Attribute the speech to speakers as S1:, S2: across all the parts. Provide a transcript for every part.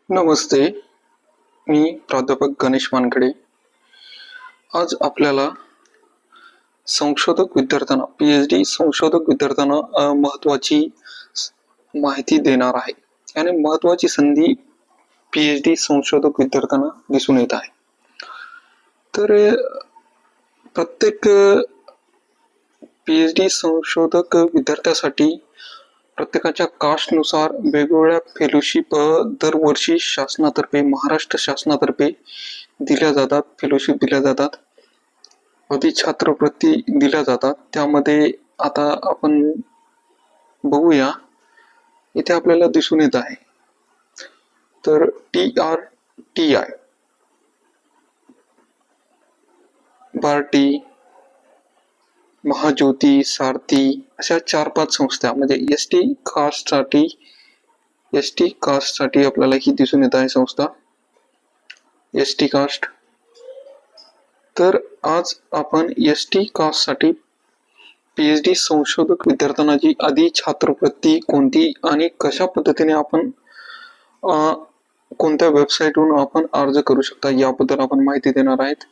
S1: नमस्ते, मी प्राध्यापक गणेश वानखडे. आज आपल्याला संशोधक विद्यार्थ्यांना PhD संशोधक विद्यार्थ्यांना महत्त्वाची माहिती देणार आहे आणि महत्त्वाची संधी PhD संशोधक विद्यार्थ्यांना दिसून येत आहे. तर प्रत्येक PhD संशोधक विद्यार्थ्यासाठी प्रत्येकाच्या कास्टनुसार वेगवेगळ्या फेलोशिप दरवर्षी शासनातर्फे, महाराष्ट्र शासनातर्फे दिल्या जातात. फेलोशिप दिल्या जातात, छात्रवृत्ती दिल्या जातात. त्यामध्ये आता आपण बघूया, इथे आपल्याला दिसून येत आहे. तर TRTI, भारती, महाज्योती, सारथी अशा 4-5 संस्था, म्हणजे एसटी कास्टसाठी आपल्याला ही दिसून येत आहे संस्था, एसटी कास्ट. तर आज आपण एसटी कास्टसाठी PhD संशोधक विद्यार्थ्यांना जी आधी छात्रवृत्ती कोणती आणि कशा पद्धतीने आपण कोणत्या वेबसाईटवरून आपण अर्ज करू शकता याबद्दल आपण माहिती देणार आहेत.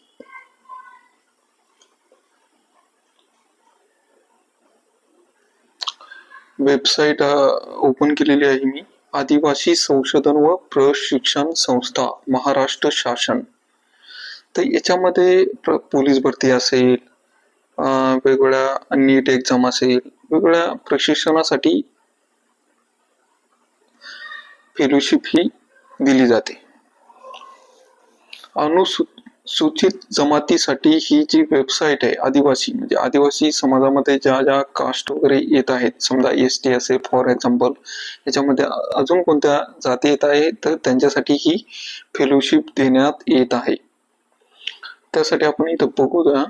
S1: वेबसाईट ओपन केलेली आहे मी, आदिवासी संशोधन व प्रशिक्षण संस्था, महाराष्ट्र शासन. तर याच्यामध्ये पोलीस भरती असेल, वेगवेगळ्या नीट एक्झाम असेल, वेगवेगळ्या प्रशिक्षणासाठी फेलोशिप ही दिली जाते. अनुसूचित जमातीसाठी ही जी वेबसाईट आहे, आदिवासी म्हणजे आदिवासी समाजामध्ये ज्या कास्ट वगैरे येत आहेत, समजा ST असेल फॉर एक्झाम्पल, याच्यामध्ये अजून कोणत्या जाती येत आहे तर त्यांच्यासाठी ही फेलोशिप देण्यात येत आहे. त्यासाठी आपण इथं बघूया.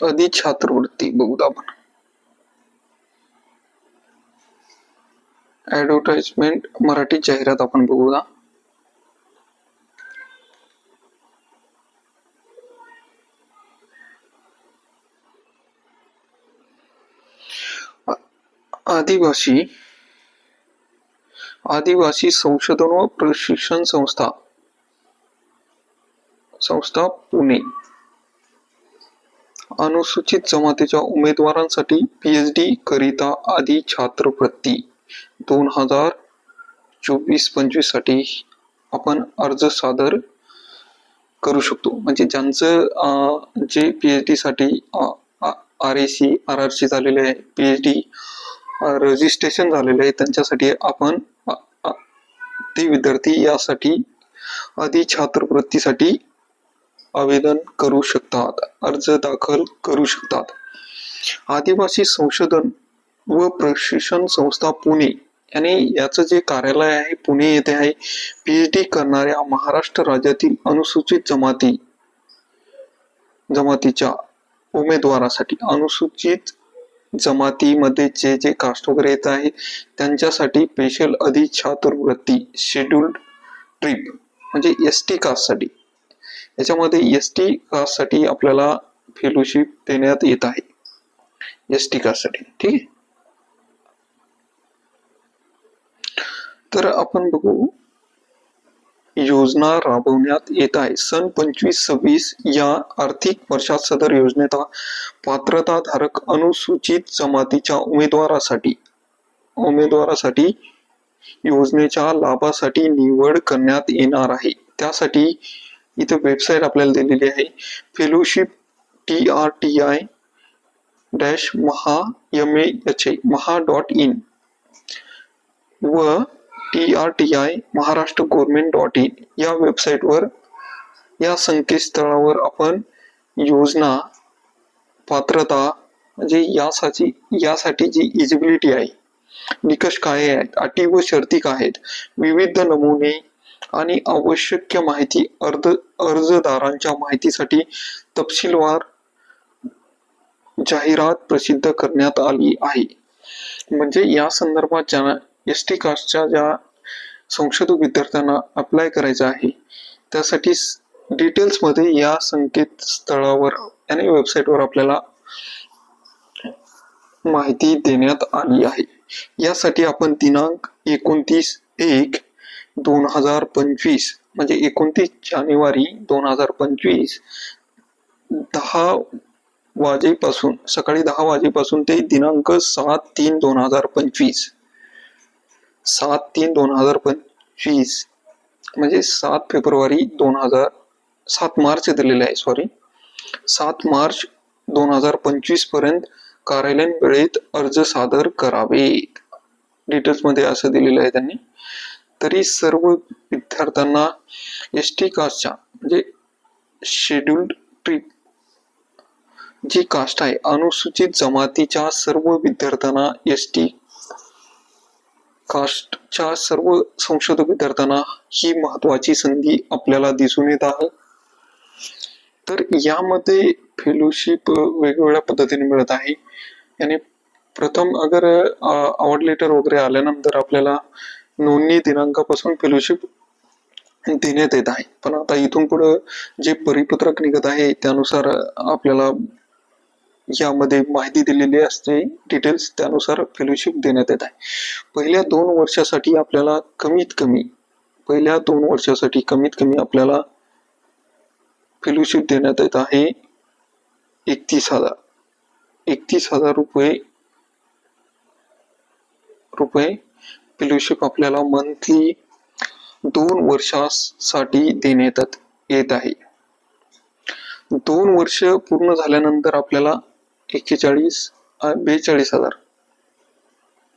S1: आधी छात्रवृत्ती बघूया आपण. ऍडव्हर्टाइजमेंट मराठी जाहिरात आपण बघूया. आदिवासी संशोधन व प्रशिक्षण संस्था पुणे. अनुसूचित जमातीच्या उमेदवारांसाठी PhD करिता आधी छात्रवृत्ती 2024-25 साठी आपण अर्ज सादर करू शकतो. म्हणजे ज्यांचं जे PhD साठी RAC RRC झालेले आहे, PhD रजिस्ट्रेशन झालेले आहे, त्यांच्यासाठी आपण ते विद्यार्थी यासाठी आधी छात्रवृत्तीसाठी आवेदन करू शकतात, अर्ज दाखल करू शकतात. आदिवासी संशोधन व प्रशिक्षण संस्था पुणे आणि याचं जे कार्यालय आहे पुणे येथे आहे. PhD करणाऱ्या महाराष्ट्र राज्यातील अनुसूचित जमातीच्या उमेदवारासाठी, अनुसूचित जमातीमध्ये जे कास्ट वगैरे येत आहे त्यांच्यासाठी स्पेशल आधी छात्रवृत्ती शेड्यूल्ड ट्रिप म्हणजे ST कास्टसाठी. याच्यामध्ये ST कास्टसाठी आपल्याला फेलोशिप देण्यात येत आहे, ST कास्टसाठी. ठीक आहे. तर आपण बघू, योजना राबवण्यात येत आहे. सन 25-26 या आर्थिक वर्षात सदर योजनेचा पात्रताधारक अनुसूचित जमातीच्या उमेदवारासाठी योजनेच्या लाभासाठी निवड करण्यात येणार आहे. त्यासाठी इथे वेबसाईट आपल्याला दिलेली आहे, फेलोशिप TRTI-maha.in व TRTI-maharashtra-government.in या वेबसाईटवर, या संकेतस्थळावर आपण योजना, पात्रता म्हणजे यासाठी जी इलिजिबिलिटी आहे, निकष काय आहेत, अटी व शर्ती काय आहेत, विविध नमुने आणि आवश्यक माहिती अर्जदारांच्या माहितीसाठी तपशीलवार जाहिरात प्रसिद्ध करण्यात आली आहे. म्हणजे या संदर्भात ज्यांना एसटी कास्टच्या ज्या संशोधक विद्यार्थ्यांना अप्लाय करायचं आहे त्यासाठी डिटेल्स मध्ये या संकेतस्थळावर आणि वेबसाईटवर आपल्याला माहिती देण्यात आली आहे. यासाठी आपण दिनांक 29/1/2025 म्हणजे 29 जानेवारी 2025 सकाळी 10 वाजेपासून ते दिनांक 7/3/2025 7/3/2025 म्हणजे 7 मार्च दिलेले आहे 7 मार्च 2025 पर्यंत कार्यालयीन वेळेत अर्ज सादर करावेत. डिटेल्स मध्ये असं दिलेलं आहे त्यांनी. तरी सर्व विद्यार्थ्यांना एसटी कास्टच्या म्हणजे शेड्यूल्ड ट्रिप जी कास्ट आहे अनुसूचित जमातीच्या सर्व विद्यार्थ्यांना एसटी कास्टच्या सर्व संशोधक विद्यार्थ्यांना ही महत्वाची संधी आपल्याला दिसून येत आहे. तर यामध्ये फेलोशिप वेगवेगळ्या पद्धतीने मिळत आहे. आणि प्रथम अगर अवॉर्ड लेटर वगैरे आल्यानंतर आपल्याला नोंदणी दिनांकापासून फेलोशिप देण्यात येत आहे. पण आता इथून पुढे जे परिपत्रक निघत आहे त्यानुसार आपल्याला यामध्ये माहिती दिलेली असते डिटेल्स त्यानुसार फेलोशिप देण्यात येत आहे. पहिल्या 2 वर्षासाठी आपल्याला कमीत कमी आपल्याला फेलोशिप देण्यात येत आहे 31,000 रुपये फेलोशिप आपल्याला मंथली 2 वर्षासाठी देण्यात येत आहे. 2 वर्ष पूर्ण झाल्यानंतर आपल्याला 42,000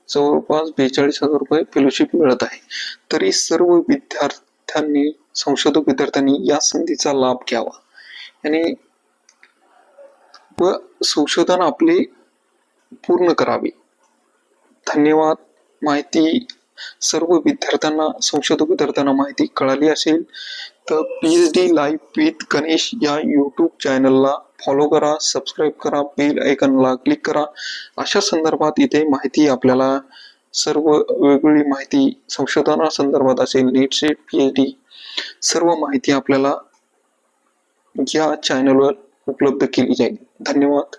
S1: जवळपास 42,000 रुपये फेलोशिप मिळत आहे. तरी सर्व संशोधक विद्यार्थ्यांनी या संधीचा लाभ घ्यावा आणि व संशोधन आपले पूर्ण करावे. धन्यवाद. सर्व संशोधक विद्यार्थ्यांना माहिती कळाली असेल तर PhD लाईव्ह विथ गणेश या YouTube चॅनलला फॉलो करा, सबस्क्राईब करा, बेल आयकॉनला क्लिक करा. अशा संदर्भात इथे माहिती आपल्याला सर्व वेगवेगळी माहिती संशोधना संदर्भात असेल, नीट सेट PhD सर्व माहिती आपल्याला या चॅनलवर उपलब्ध केली जाईल. धन्यवाद.